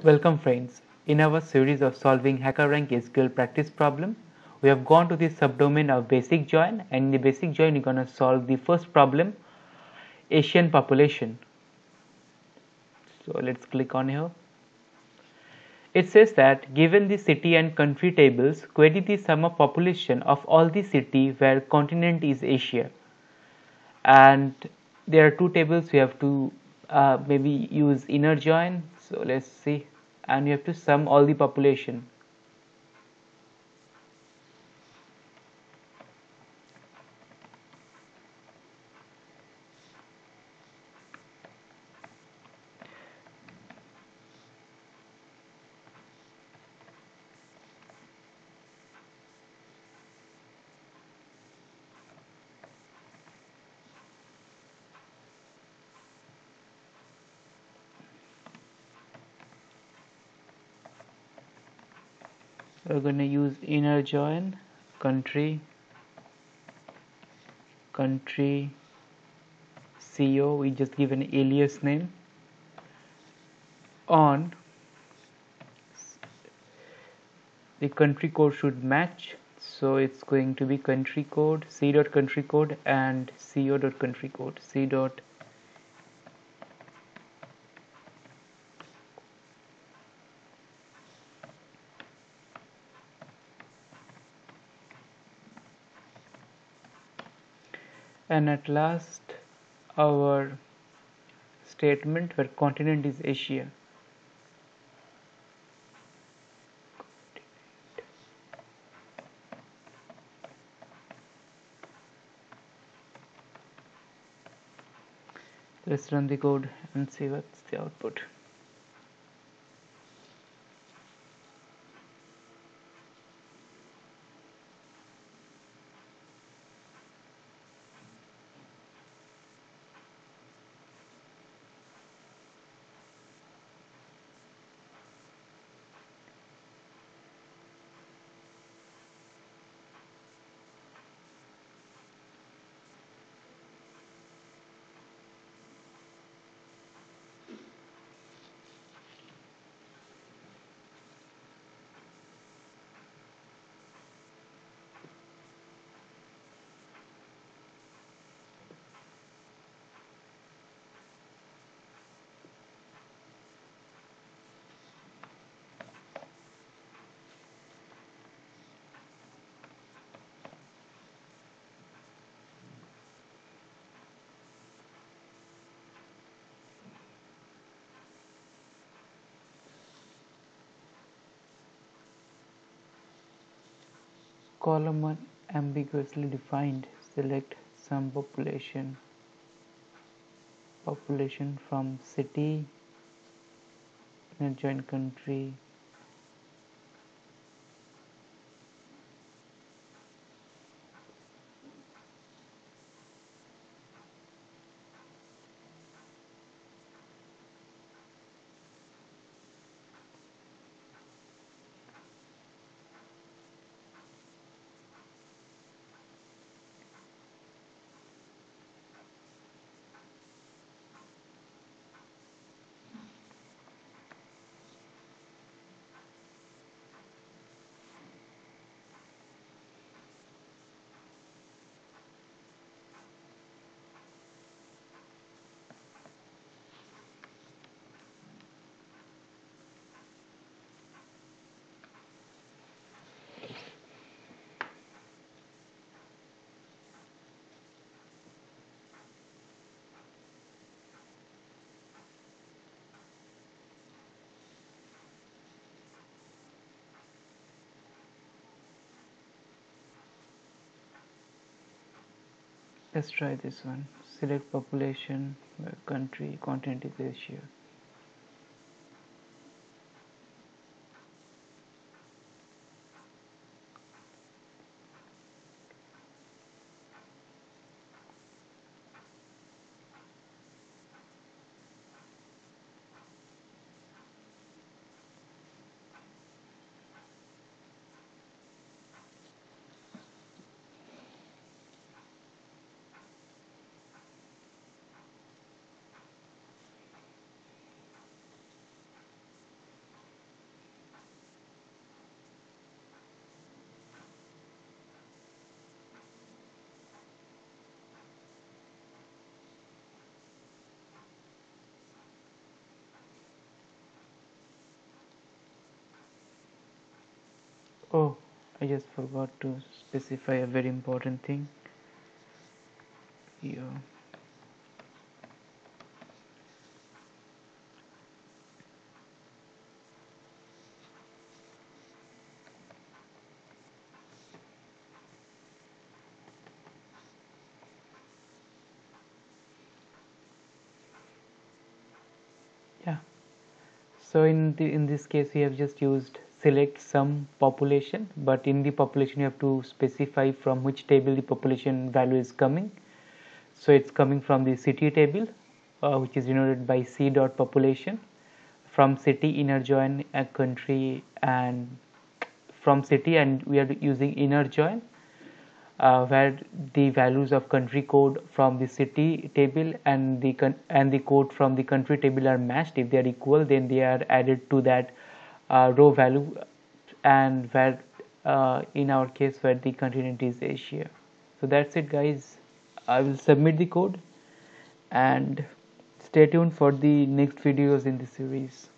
Welcome friends. In our series of solving HackerRank SQL practice problem, we have gone to the subdomain of basic join, and in the basic join you're going to solve the first problem, Asian population. So let's click on here. It says that given the city and country tables, query the sum of population of all the city where continent is Asia. And there are two tables we have to maybe use inner join. So let's see, and you have to sum all the population. We're going to use inner join country CO. We just give an alias name on the country code should match, so it's going to be country code c.country code and co.country code c. And at last our statement where continent is Asia. Let's run the code and see what's the output. Column 1 ambiguously defined. Select some population from city, join country, let's try this one. Select population where country continent is Asia. Oh, I just forgot to specify a very important thing here. Yeah. So in this case we have just used select some population, but in the population you have to specify from which table the population value is coming. So it's coming from the city table, which is denoted by C dot population. From city inner join a country, and from city, and we are using inner join, where the values of country code from the city table and the code from the country table are matched. If they are equal, then they are added to that row value, and where in our case where the continent is Asia. So that's it, guys. I will submit the code, and stay tuned for the next videos in the series.